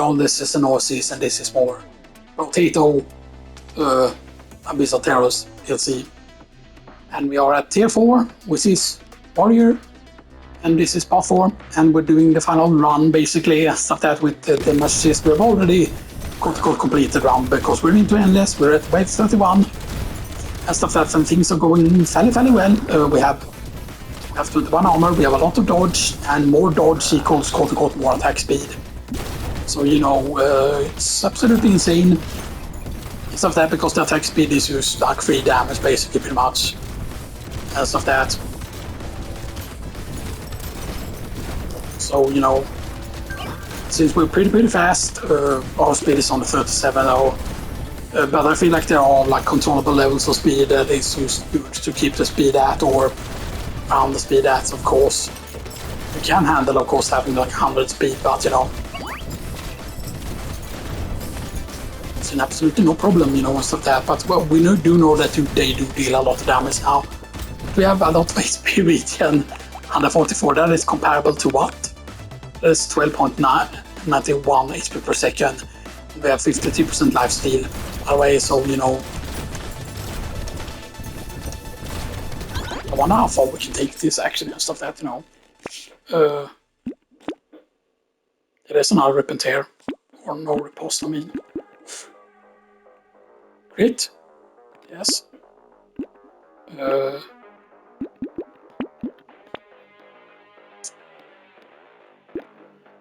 all this is Anosis and this is more Brotato, Abyssal Terrors DLC. And we are at tier 4, which is Warrior, and this is Path 4, and we're doing the final run basically and stuff that with the Machochist. We've already got completed run because we're into Endless, we're at wave 31 and stuff that, and things are going fairly well. We have 21 armor, we have a lot of dodge, and more dodge equals quote-unquote more attack speed. So you know, it's absolutely insane. Stuff that because the attack speed is used like 3 damage basically pretty much. And stuff that. So you know, since we're pretty fast, our speed is on the 37 though. But I feel like there are like controllable levels of speed that is used to keep the speed at, or around the speed at, of course. You can handle, of course, having like 100 speed, but you know, it's an absolutely no problem, you know, and stuff like that. But well, we do know that they do deal a lot of damage now. We have a lot of HP regen, 144. That is comparable to what? That's 12.91 HP per second. We have 53% lifesteal away, so you know. I wonder how far we can take this action and stuff that, you know. There's another rip and tear. Or no riposte, I mean. Crit. Yes.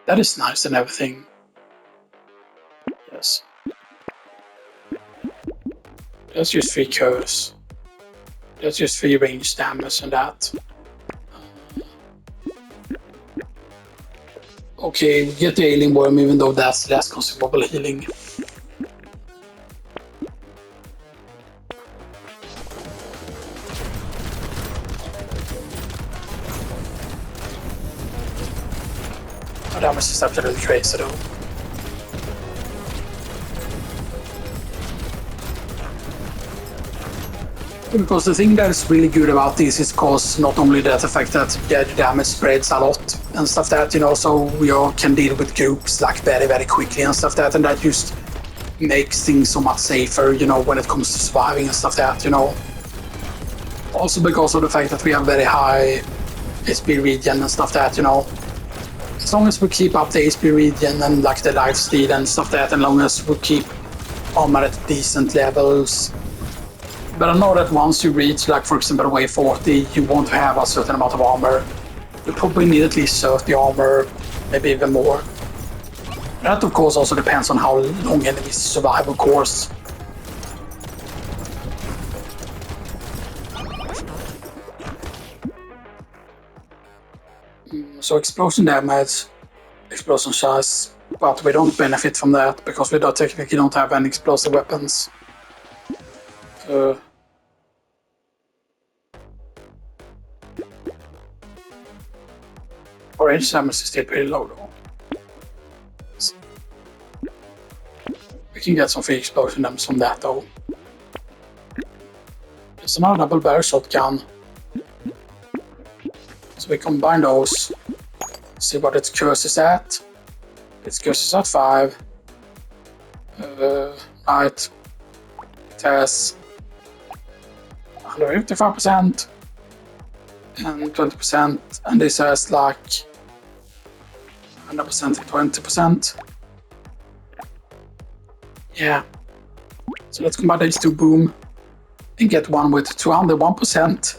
That is nice and everything. Yes. Let's use 3 curse. Let's use 3 range damage and that. Okay, we get the alien worm even though that's less consumable healing. Oh, that was just absolutely crazy though. Because the thing that is really good about this is cause not only that the fact that the damage spreads a lot and stuff that, you know, so we all can deal with groups like very quickly and stuff that, and that just makes things so much safer, you know, when it comes to surviving and stuff that, you know. Also because of the fact that we have very high HP regen and stuff that, you know. As long as we keep up the HP regen and like the lifesteal and stuff that, and as long as we keep armor at decent levels. But I know that once you reach, like for example, wave 40, you want to have a certain amount of armor. You probably need at least 30 armor, maybe even more. That of course also depends on how long enemies survive, of course. So explosion damage, explosion size, but we don't benefit from that because we technically don't have any explosive weapons. Our range damage is still pretty low though. We can get some free explosion damage from that though. There's another double barrel shotgun. So we combine those. See what its curse is at. Its curse is at 5. Right. It has 155% and 20%, and this has like 100% and 20%. Yeah. So let's combine these two, boom, and get one with 201%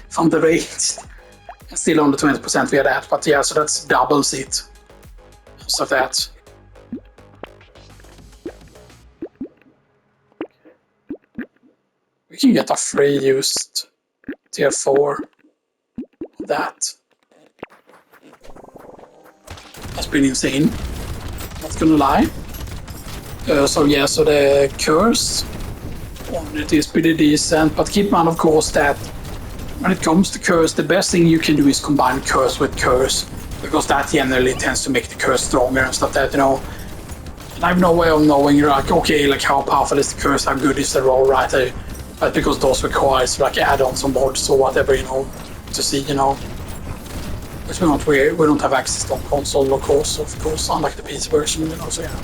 from the range. Still on the 20% we had at, but yeah, so that's doubles it. So that. We can get a free used tier 4 of that. That's pretty insane. Not gonna lie. So yeah, so the curse on it is pretty decent, but keep in mind of course that when it comes to curse, the best thing you can do is combine curse with curse, because that generally tends to make the curse stronger and stuff that, you know. And I have no way of knowing, like, okay, like how powerful is the curse, how good is the roll, right? But because those requires like add-ons or mods or whatever, you know, to see, you know. Which we don't have access to on console, of course, unlike the PC version, you know, so yeah.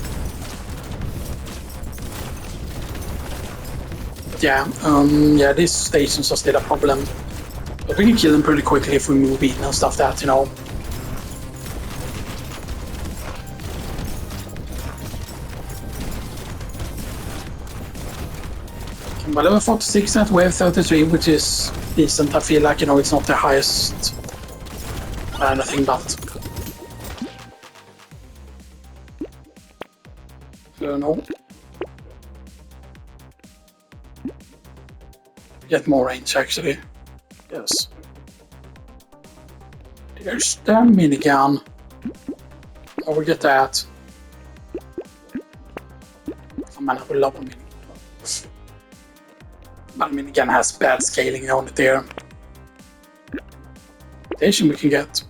But yeah, these stations are still a problem. But we can kill them pretty quickly if we move in and stuff that, you know. But level 46 at wave 33, which is decent. I feel like, you know, it's not the highest or anything, but I don't know. Get more range actually. Yes. There's the minigun. Oh, we get that. I mean, I would love a minigun. But minigun has bad scaling on it there. Station we can get.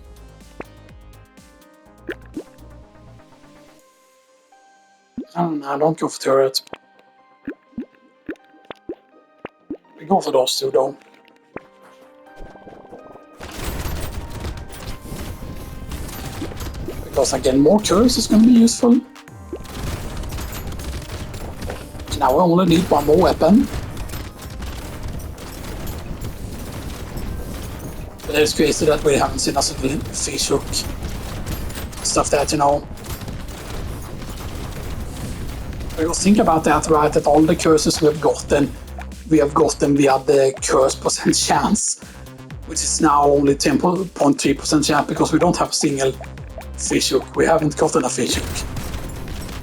I don't go for turret. We go for those two though. Because again, more turrets is going to be useful. Now we only need one more weapon. But it's crazy that we haven't seen us a fish hook. Stuff that, you know. Because think about that, right? That all the curses we have gotten via the curse percent chance, which is now only 10.3% chance because we don't have a single fish hook. We haven't gotten a fish hook.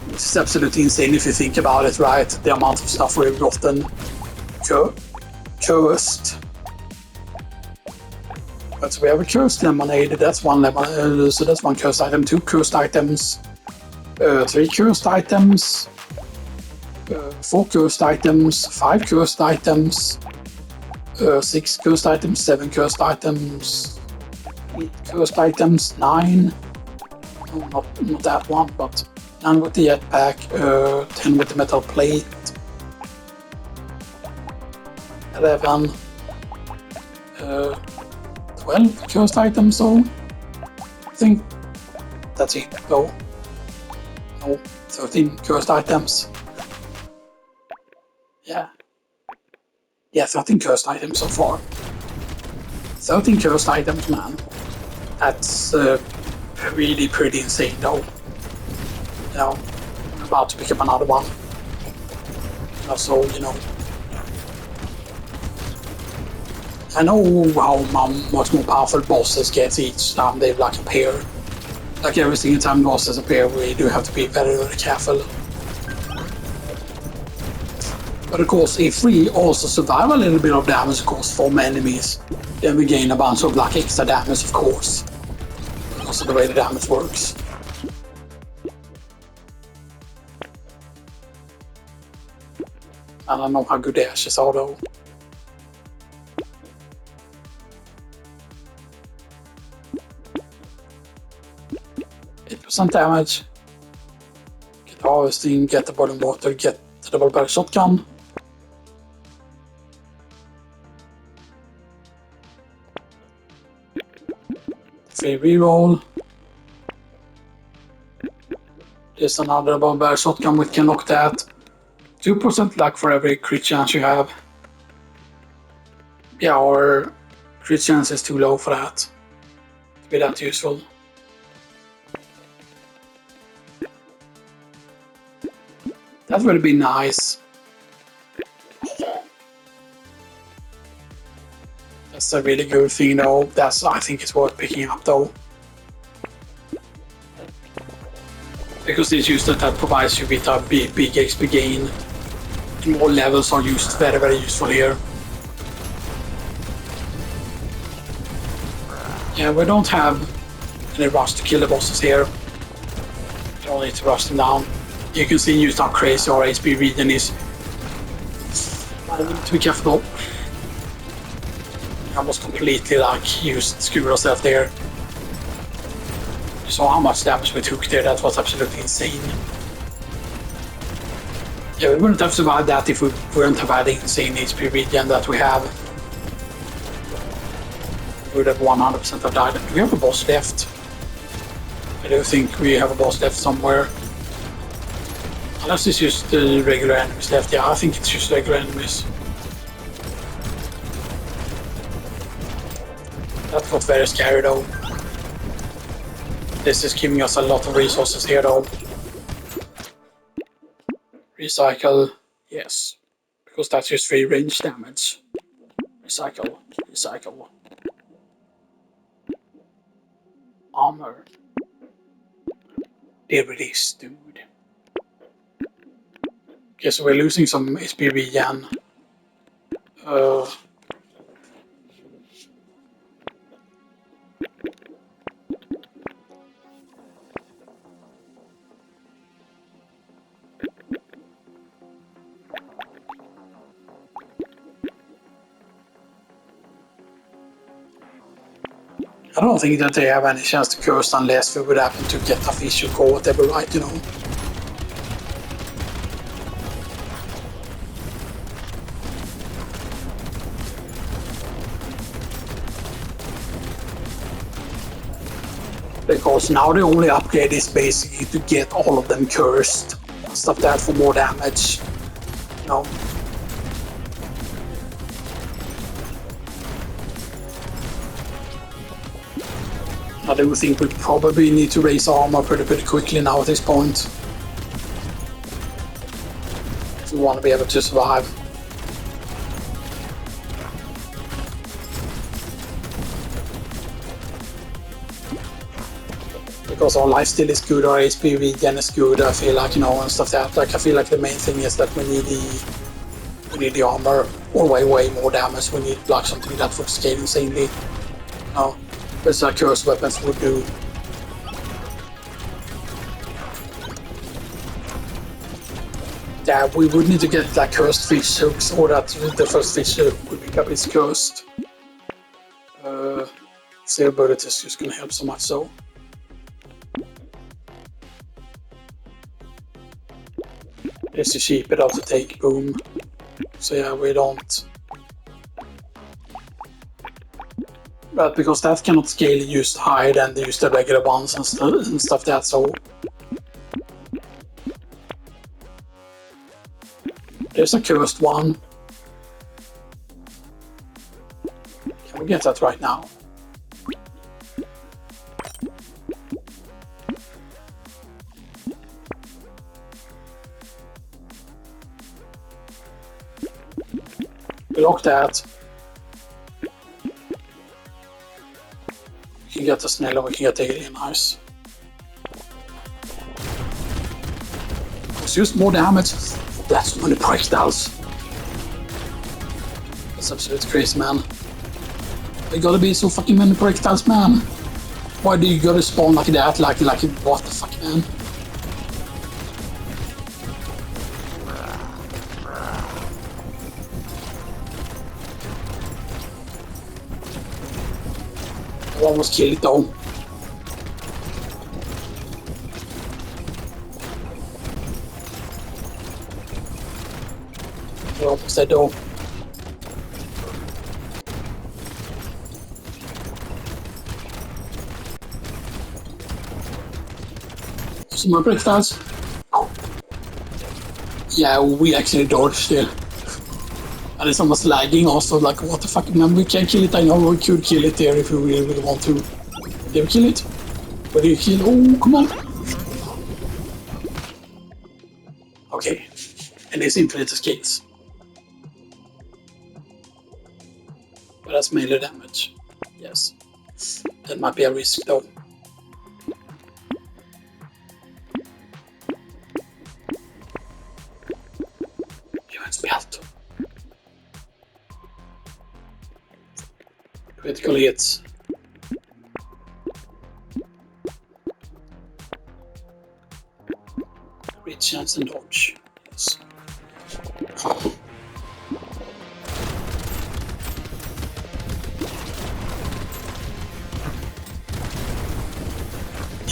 Which is absolutely insane if you think about it, right? The amount of stuff we've gotten cursed. But we have a cursed lemonade, that's one lemonade, so that's one cursed item, 2 cursed items, 3 cursed items, 4 cursed items, 5 cursed items, 6 cursed items, 7 cursed items, 8 cursed items, 9, no, not that one, but 9 with the jetpack, 10 with the metal plate, 11, 12 cursed items, so I think that's it, go. No, 13 cursed items. Yeah, 13 cursed items so far. 13 cursed items, man. That's really pretty insane though. You know, I'm about to pick up another one. So, you know. I know how much more powerful bosses get each time they like appear. Like every single time bosses appear, we do have to be very, very careful. But of course, if we also survive a little bit of damage, of course, from enemies, then we gain a bunch of like extra damage, of course. Because of the way the damage works. I don't know how good the ashes are though. Some damage. Get harvesting, get the boiling water, get the double barrel shotgun. Free reroll. There's another double barrel shotgun we can knock that. 2% luck for every crit chance you have. Yeah, our crit chance is too low for that to be that useful. That would be nice. That's a really good thing though. I think it's worth picking up though. Because it's used that provides you with a big XP gain. And more levels are used, very, very useful here. Yeah, we don't have any rush to kill the bosses here. We don't need to rush them down. You can see just how crazy our HP region is. I need to be careful. I was completely like screwed ourselves there. You saw how much damage we took there, that was absolutely insane. Yeah, we wouldn't have survived that if we wouldn't have had the insane HP region that we have. would have 100% have died. Do we have a boss left? I do think we have a boss left somewhere. Unless it's just the regular enemies left. Yeah, I think it's just regular enemies. That got very scary though. This is giving us a lot of resources here though. Recycle, yes. Because that's just free range damage. Recycle, recycle. Armor. Deal with this, dude. Okay, so we're losing some HP regen. I don't think that they have any chance to curse unless we would happen to get a fish or go whatever right, you know. Because now the only upgrade is basically to get all of them cursed. Stuff that for more damage. You know. I do think we probably need to raise armor pretty quickly now at this point. If we want to be able to survive. Because our lifesteal is good, our HP regen is good, I feel like, you know, and stuff that. Like, I feel like the main thing is that we need the armor, or way more damage. We need like something that would scale insanely. You know, but like cursed weapons would do. Yeah, we would need to get like cursed fish hooks, or that the first fish hook would be is cursed. Zero bullet is just gonna help so much so. It's cheap enough to take, boom. So yeah, we don't. But because that cannot scale used higher than use the regular ones and stuff that, so. There's a cursed one. Can we get that right now? We lock that. We can get the snail and we can get the alien eyes. It's just more damage. That's so many projectiles. That's absolutely crazy, man. They gotta be so fucking many projectiles, man. Why do you gotta spawn like that? Like what the fuck, man? I almost killed it though. We're almost dead though. Some more projectiles. Yeah, we actually dodged still. And it's almost lagging also, like what the fuck, man, we can't kill it. I know we could kill it there if we really want to. Did we kill it? Where do you kill? Oh, come on. Okay. And it's infinite escapes. But that's melee damage. Yes. That might be a risk though. Belt. Critical hits. Great chance and dodge. Yes.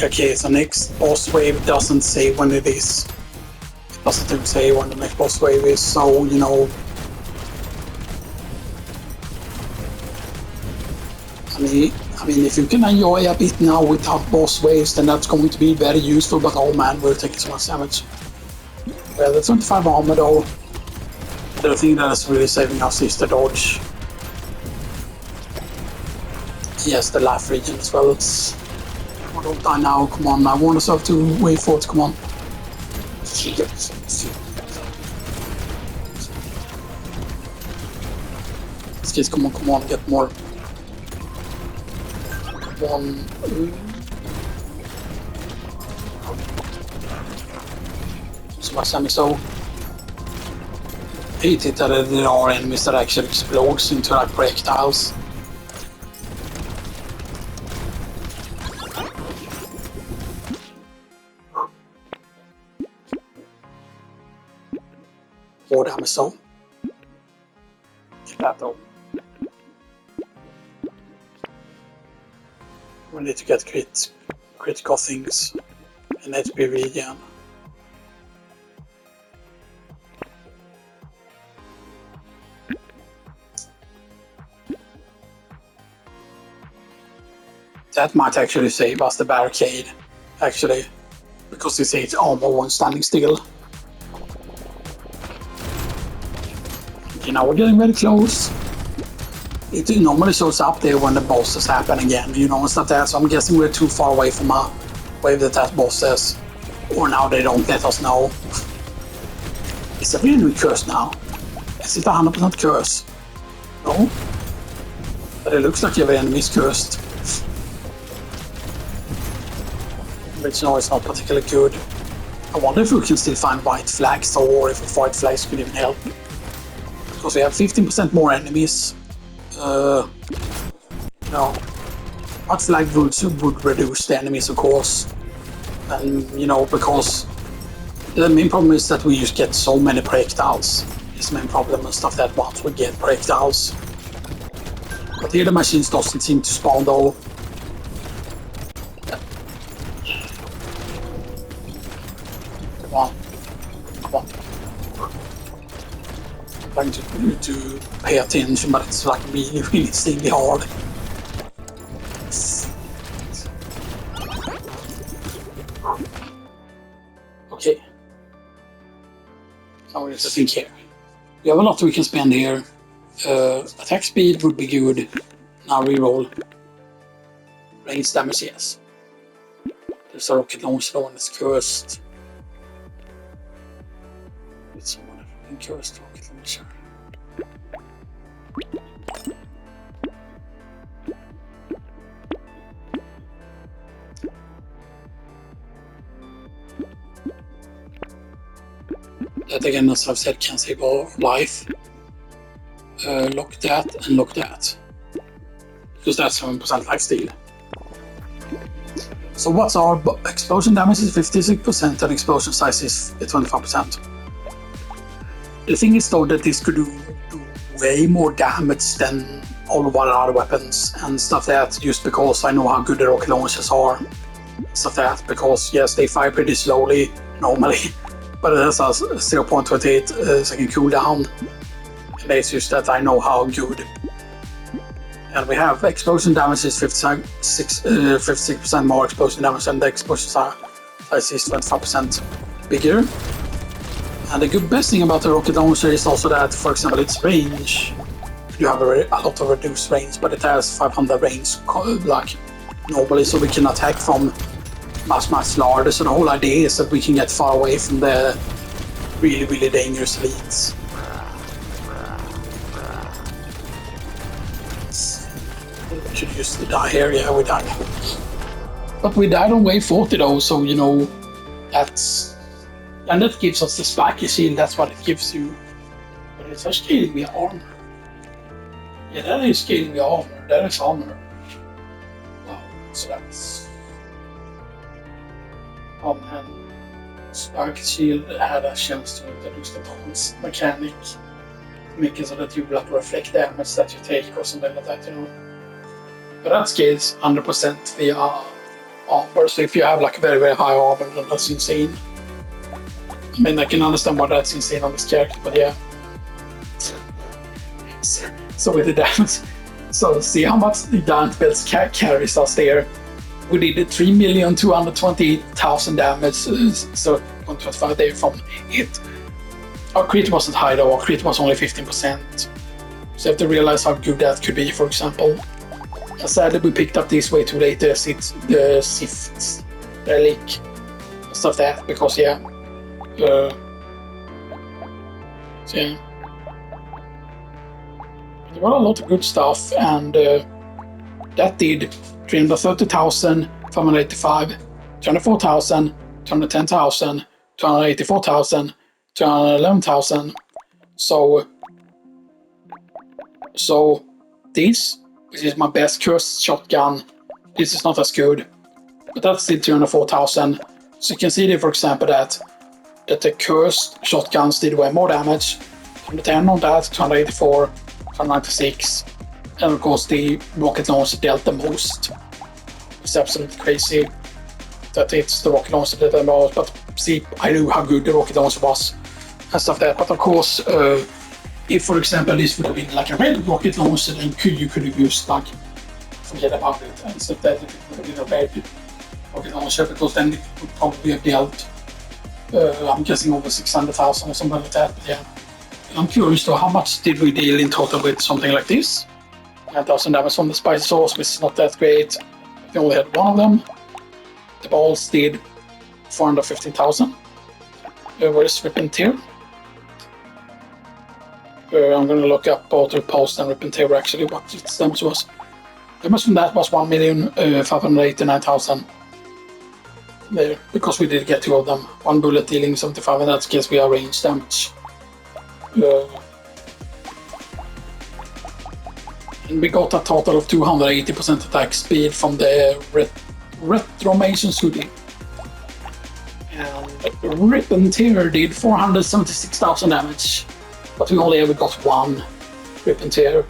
Okay, so next boss wave doesn't say when it is. It doesn't even say when the next boss wave is, so you know. I me, I mean, if you can enjoy a bit now without boss waves, then that's going to be very useful, but oh man, we're taking so much damage. Well, the 25 armor though, the thing that is really saving us is the dodge. Yes, the life regen as well. It's... Oh, don't die now, come on, I want us up to wait for it, come on. These kids, come on, get more. One. So much damage so. I hate it that there are enemies that actually explodes into like projectiles. More damage so. Get that though. We need to get critical things and HP regen. That might actually save us the barricade, actually, because it says armor one standing still. Okay, now we're getting very close. It normally shows up there when the bosses happen again, you know, and stuff like that, so I'm guessing we're too far away from a wave that boss is. Or now they don't let us know. Is that really cursed now? Is it 100% curse? No? But it looks like every enemy is cursed. Which no, it's not particularly good. I wonder if we can still find white flags, or if white flags could even help. Because we have 15% more enemies. No. White flag would reduce the enemies, of course. And, you know, because the main problem is that we just get so many projectiles. It's the main problem and stuff that once we get projectiles. But here the machines doesn't seem to spawn though. Come on. Come on. I'm trying to pay attention, but it's like really insanely hard. Okay. Now we have to think here. We have a lot we can spend here. Attack speed would be good. Now reroll. Range damage, yes. There's a rocket launcher one that's cursed. It's someone that cursed rocket launcher. That again, as I've said, can save our life. Lock that and lock that. Because that's 7% lifesteal. So what's our explosion damage is 56% and explosion size is 25%. The thing is though that this could do way more damage than all of our other weapons and stuff like that, just because I know how good the rocket launchers are. Stuff like that, because yes, they fire pretty slowly normally. But it has a 0.28 second cooldown. And it's just that I know how good. And we have explosion damage is 56% more explosion damage, and the explosion size is 25% bigger. And the best thing about the rocket launcher is also that, for example, its range. You have a lot of reduced range, but it has 500 range like normally, so we can attack from much larger. So the whole idea is that we can get far away from the really dangerous elites. We should just die here. Yeah, we died. But we died on wave 40 though, so you know that's, and that gives us the spiky shield. That's what it gives you. But it's a scaling the armor. Yeah, that is scaling the armor. That is armor. Wow. So that's. Oh man, Spark Shield had a chance to introduce the bounce mechanic, make it so that you like reflect damage that you take or something like that, you know. But that scales 100% via armor, so if you have like very high armor, then that's insane. I mean, I can understand why that's insane on this character, but yeah. So with the damage, So see how much the giant belts carries us there. We did 3,228,000 damage, so 125 there from it. Our crit wasn't high though, our crit was only 15%. So you have to realize how good that could be, for example. And sadly we picked up this way too late, the Sith relic, stuff like that, because yeah. So yeah. There were a lot of good stuff, and that did 330,585, 204,000, 210,000, 284,000, 211,000. So this, which is my best cursed shotgun, this is not as good, but that's still 204,000. So you can see there, for example, that the cursed shotguns did way more damage. 210 on that, 284, 296, and of course the rocket launcher dealt the most. It's absolutely crazy that it's the rocket launcher that dealt the most, but see, I knew how good the rocket launcher was and stuff like that. But of course, if for example this would have been like a red rocket launcher, then you could have used like forget about it and stuff that it would have been a red rocket launcher, because then it would probably have dealt I'm guessing over 600,000 or something like that. But yeah, I'm curious though, how much did we deal in total with something like this? 9,000 damage from the spicy sauce, which is not that great. We only had one of them. The balls did 415,000. Where is Rip and Tear? I'm going to look up both Repulsed and Rip and Tear actually, what its damage was. Damage from that was 1,589,000. There, because we did get two of them. One bullet dealing 75, and that's because we are range damage. And we got a total of 280% attack speed from the Retromation hoodie. And Rip and Tear did 476,000 damage, but we only ever got one Rip and Tear.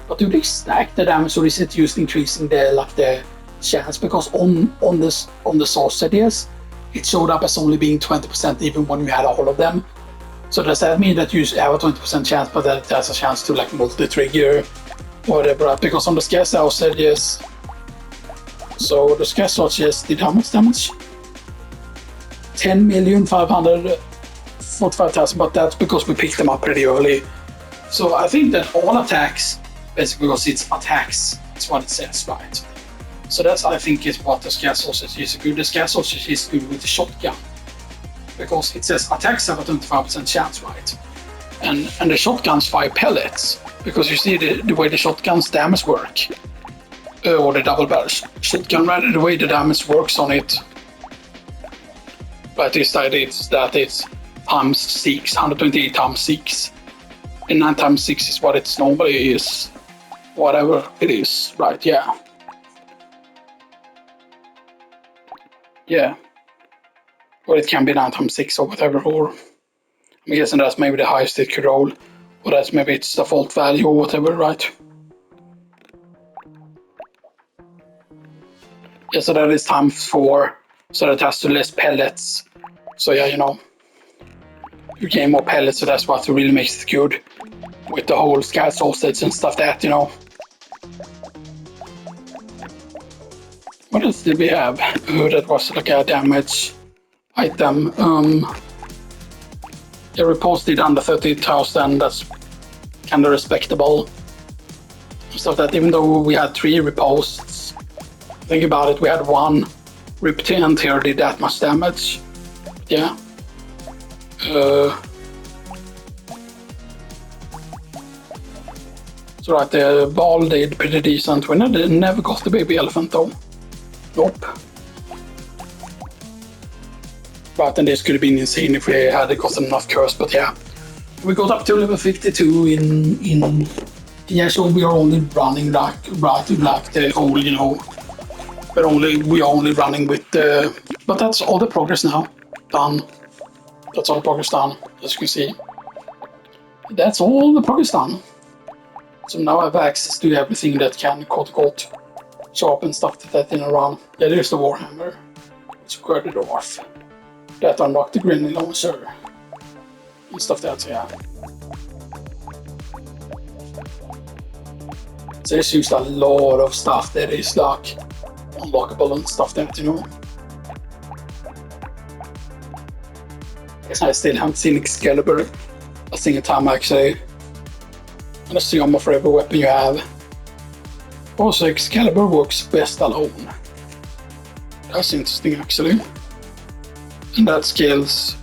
But do they stack the damage, or is it just increasing the chance? Because on the source series, it showed up as only being 20% even when you had all of them. So does that mean that you have a 20% chance, but that there's a chance to like multi-trigger or whatever? Because on the Scare Source series, so the Scare Source series did how much damage? 10,545,000, but that's because we picked them up pretty early. So I think that all attacks, basically because it's attacks, it's what it says, right? So that's, I think, is what the Scare Sausage is good. The Scare Sausage is good with the shotgun, because it says attacks have a 25% chance, right? And the shotguns fire pellets, because you see the way the shotgun's damage work, or the double barrel shotgun, rather, the way the damage works on it. But this side it's times 6, 128 times 6, and 9 times 6 is what it normally is, whatever it is, right? Yeah. Yeah. Or it can be 9 times 6 or whatever, or I'm guessing that's maybe the highest it could roll, or that's maybe its default value or whatever, right? Yeah, so that is times 4, so that has to less pellets. So yeah, you know, you gain more pellets, so that's what really makes it good with the whole Scare Sausage and stuff that, you know. What else did we have? That was like a damage item. The Repulse did under 30,000, that's kind of respectable. So that even though we had 3 Repulses, think about it, we had 1 Rip and Tear did that much damage. Yeah. So right, the ball did pretty decent. We never got the baby elephant though. Nope. But then this could have been insane if we had gotten enough curse, but yeah. We got up to level 52 in yeah, so we are only running like the whole, you know, we are only running with the, but that's all the progress now done. That's all the progress done, as you can see. That's all the progress done. So now I have access to everything that can quote show up and stuff that in a run. Yeah, there's the Warhammer, which squared it off. That unlocked the Grenade Launcher and stuff that, yeah. So there's just a lot of stuff that is like unlockable and stuff that, you know. I still haven't seen Excalibur a single time actually. And a armor for every weapon you have. Also, Excalibur works best alone. That's interesting actually. And that scales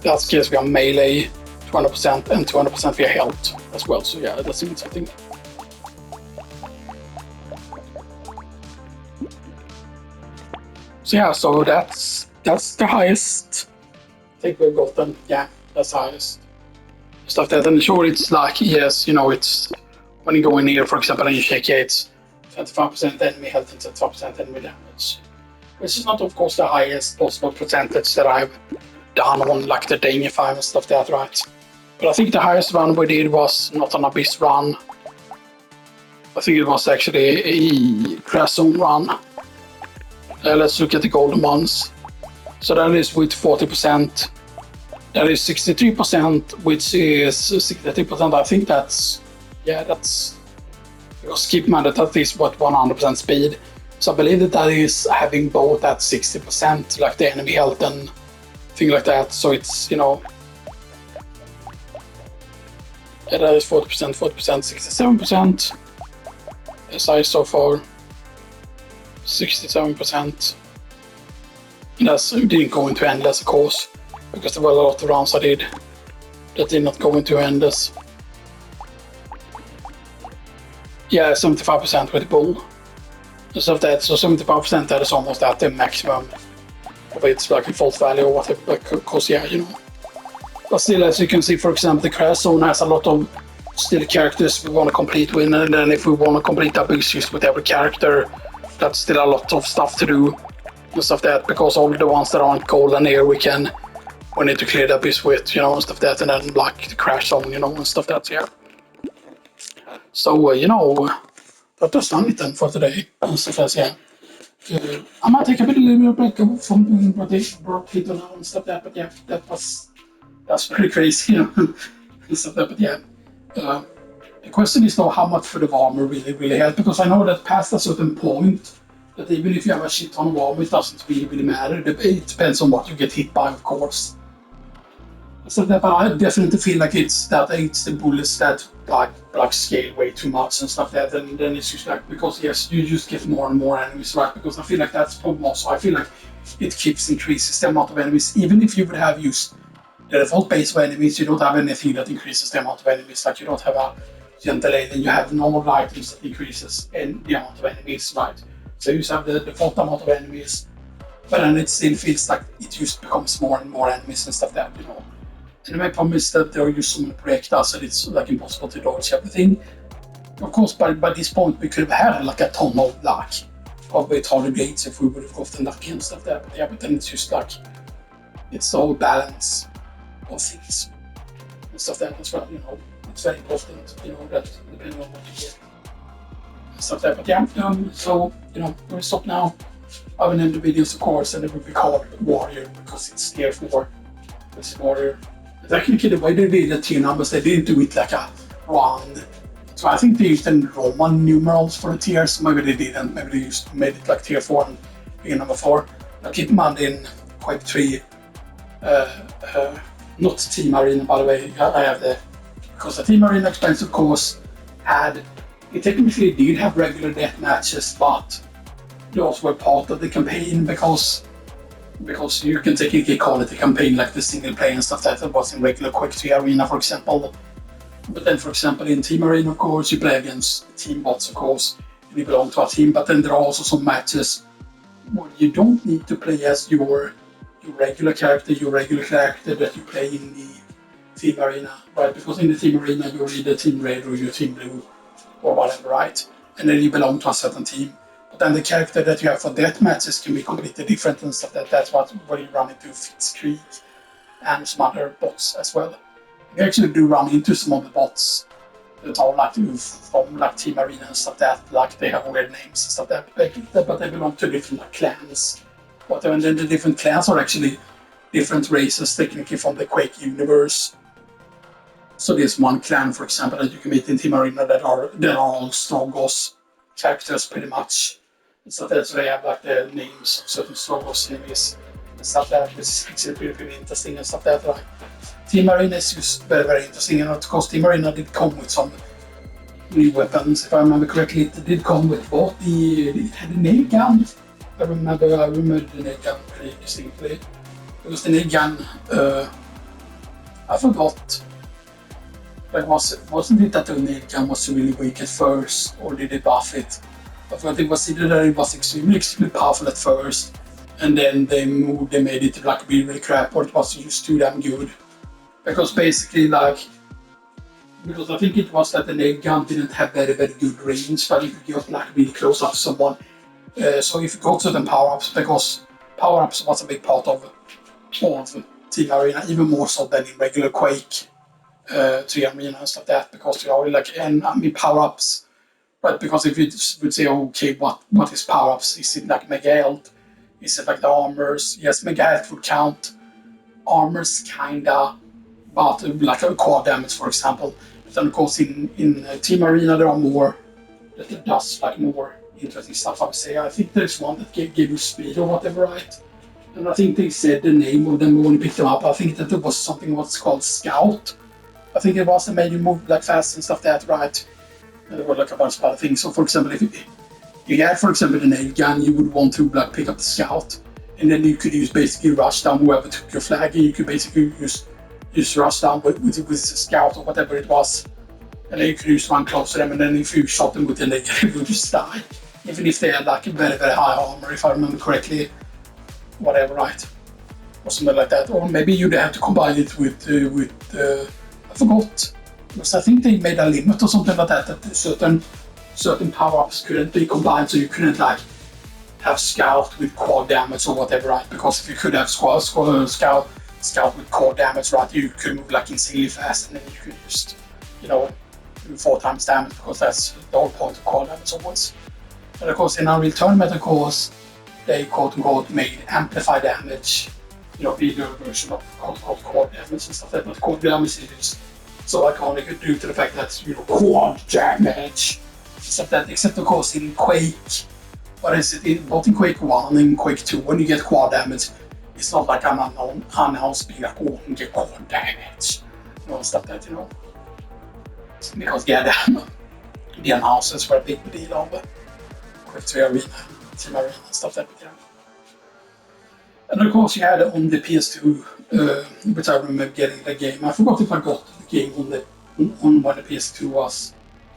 via melee 200% and 200% via health as well. So yeah, that's interesting. So yeah, so that's the highest I think we've gotten. Yeah, that's the highest stuff that. And sure, it's like, yes, you know, it's when you go in here, for example, and you check, yeah, it's 25% enemy health and 25% enemy damage, which is not, of course, the highest possible percentage that I've done on like the Danify and stuff that, right? But I think the highest run we did was not an Abyss run. I think it was actually a Crash Zone run. Let's look at the golden ones. So that is with 40%. That is 63%, which is 63%. I think that's, yeah, that's, because keep in mind that is what 100% speed. So I believe that is having both at 60%, like the enemy health and thing like that. So it's, you know, yeah, that is 40%, 67%. SI so far, 67%. And that's didn't go into endless, of course, because there were a lot of rounds I did that did not go into endless. Yeah, 75% with the bull. So that, so 75% that is almost at the maximum of its like default value or whatever. Because yeah, you know. But still, as you can see, for example, the Crash Zone has a lot of still characters we want to complete with, and then if we want to complete Abyssal with every character, that's still a lot of stuff to do and stuff that, because all the ones that aren't golden here we need to clear the Abyss with, you know, and stuff that, and then like the Crash Zone, you know, and stuff that's here. So you know, that was done it then for today and stuff that's, yeah. I might take a little bit of break from Brotato now and stuff that, but yeah, that's pretty crazy, you know, and stuff that, but yeah. The question is though, how much for the armor really help, because I know that past a certain point, that even if you have a shit ton of armor, it doesn't really matter. It depends on what you get hit by, of course. So that, but I definitely feel like it's the bullets that like scale way too much and stuff that, and then it's just like, because yes, you just get more and more enemies, right? Because I feel like that's the problem also. I feel like it keeps increases the amount of enemies, even if you would have used the default base of enemies, you don't have anything that increases the amount of enemies. Like you don't have a gentle alien, you have normal items that increases in the amount of enemies, right? So you just have the default amount of enemies, but then it still feels like it just becomes more and more enemies and stuff that, you know. And my problem is that there are just so many projectiles that it's like impossible to dodge everything. Of course, by this point we could have had like a ton of luck with harder blades if we would have gotten lucky and stuff there. But yeah, but then it's just like, it's all balance of things and stuff that as well, you know. It's very important, you know, that depending on what you get and stuff there. But yeah, so, you know, we'll stop now. I will end the videos, of course, and it will be called Warrior because it's tier 4. It's Warrior. Technically, the way they did the tier numbers, they didn't do it like a 1. So I think they used the Roman numerals for the tiers. Maybe they didn't. Maybe they made it like tier 4 and being number 4. Now keep in mind in Quake 3, not Team Arena, by the way, I have because the Team Arena expansion, of course, it technically did have regular death matches, but they also were part of the campaign because you can technically call it a campaign like the single player and stuff that was in regular Quake 3 Arena, for example. But then, for example, in Team Arena, of course, you play against team bots, of course, and you belong to a team, but then there are also some matches where you don't need to play as your regular character that you play in the Team Arena, right? Because in the Team Arena, you're either Team Red or you're Team Blue or whatever, right? And then you belong to a certain team. But then the character that you have for death matches can be completely different and stuff. That's where you run into Fitzcreek and some other bots as well. You actually do run into some of the bots that are like from like Team Arena and stuff that, like they have weird names and stuff that, but they belong to different like clans. Whatever, and then the different clans are actually different races technically from the Quake universe. So there's one clan, for example, that you can meet in Team Arena that are all Strogos characters pretty much. So that's why they have like the names of certain Strogos enemies and stuff like that, which is actually pretty interesting and stuff like that. Like, Team Arena is just very, very interesting, and of course Team Arena did come with some new weapons. If I remember correctly, it did come with both it had a nail gun. I remember the nail gun pretty distinctly. Because the nail gun, I forgot. Like, wasn't it that the nail gun was really weak at first, or did they buff it? I thought it was either that it was extremely powerful at first, and then they made it to like be really crap, or it was used too damn good. Because basically, because I think it was that the nail gun didn't have very, very good range, but you could get like really close up to someone. So if you got certain power-ups, because power-ups was a big part of Team Arena, even more so than in regular Quake. To Arena and stuff like that, because power-ups, but because if you would say, okay, what is power-ups? Is it like mega health? Is it like the armors? Yes, mega health would count. Armors kinda, but like a core damage, for example. But then of course in Team Arena there are more that does like more interesting stuff. I would say I think there's one that gave you speed or whatever, right? And I think they said the name of them when you picked them up. I think that there was something what's called Scout. I think it was that made you move like fast and stuff like that, right? And there were like a bunch of other things. So for example, if you had, for example, the nail gun, you would want to like pick up the Scout, and then you could use basically rush down whoever took your flag, and you could basically use rush down with the Scout or whatever it was, and then you could use one close to them, and then if you shot them with the nail gun, they would just die, even if they had like a very, very high armor, if I remember correctly, whatever, right? Or something like that. Or maybe you'd have to combine it with I forgot, because I think they made a limit or something like that, that certain power-ups couldn't be combined, so you couldn't like have Scout with quad damage or whatever, right? Because if you could have Scout with core damage, right, you could move like insanely fast, and then you could just, do 4 times damage, because that's the whole point of core damage always. And of course in Unreal Tournament, of course, they quote-unquote made amplify damage, be the version of core damage and stuff like that, but core damage is so iconic due to the fact that, quad damage, except of course in Quake, what is it, both in Quake 1 and Quake 2, when you get quad damage, it's not like an unannounced being like, oh, you get quad damage, stuff like that, because the announcers were a big deal of Quake 3 Arena, Team Arena and stuff like that, And of course you had it on the PS2, which I remember getting the game. I forgot if I got the game on when the PS2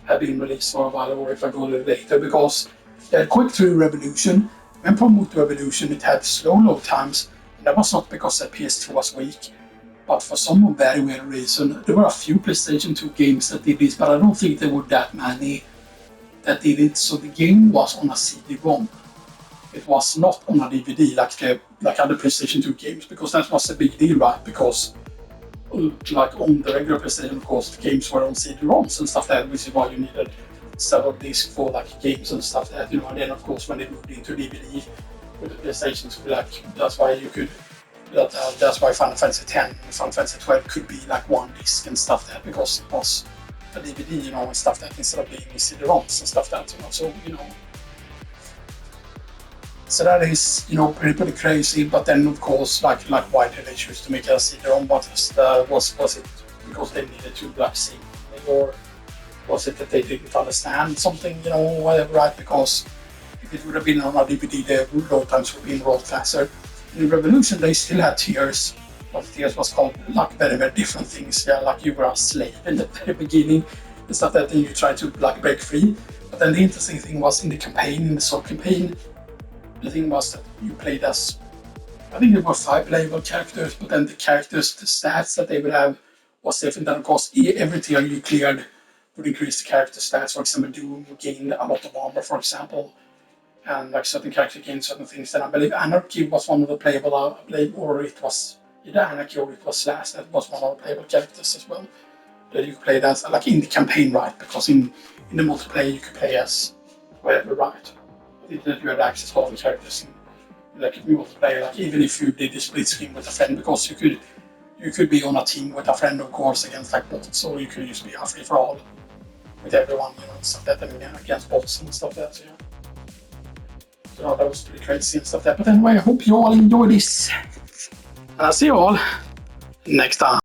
had been released for a while, or if I got it later, because the Quake 3 Revolution, when promoted Revolution, it had slow load times, and that was not because the PS2 was weak, but for some very weird reason. There were a few PlayStation 2 games that did this, but I don't think there were that many that did it, so the game was on a CD-ROM. It was not on a DVD like other PlayStation 2 games, because that was a big deal, right? Because like on the regular PlayStation, of course, the games were on CD-ROMs and stuff like that, which is why you needed several discs for like games and stuff like that, And then of course when they moved into DVD with the PlayStation 2, that's why you could. That's why Final Fantasy X and Final Fantasy 12 could be like one disc and stuff like that, because it was a DVD, and stuff like that, instead of being CD-ROMs and stuff like that, So So that is, pretty crazy. But then, of course, like why did they choose to make a CD-ROM? Was it because they needed to sync, or was it that they didn't understand something, whatever, right? Because if it would have been on a DVD, the load times would have been rolled faster. In Revolution, they still had tiers. But tiers was called like very, very different things. Yeah, like you were a slave in the very beginning and stuff like that, and you tried to break free. But then the interesting thing was in the sub campaign. The thing was that you played as, I think there were 5 playable characters, but then the stats that they would have was different. And of course, every tier you cleared would increase the character stats. For example, Doom gained a lot of armor, for example, and like certain characters gained certain things. Then I believe Anarchy was one of the playable, or it was either Anarchy or it was Slash that was one of the playable characters as well. That you could play as, like in the campaign, right? Because in the multiplayer you could play as whatever, right? That you had access to all the characters in like multiplayer, like even if you did a split screen with a friend, because you could You could be on a team with a friend, of course, against like bots, or you could just be a free for all with everyone, you know, and stuff that, and against bots and stuff that. So, yeah. So that was pretty crazy and stuff that. But anyway, I hope you all enjoy this, and I'll see you all next time.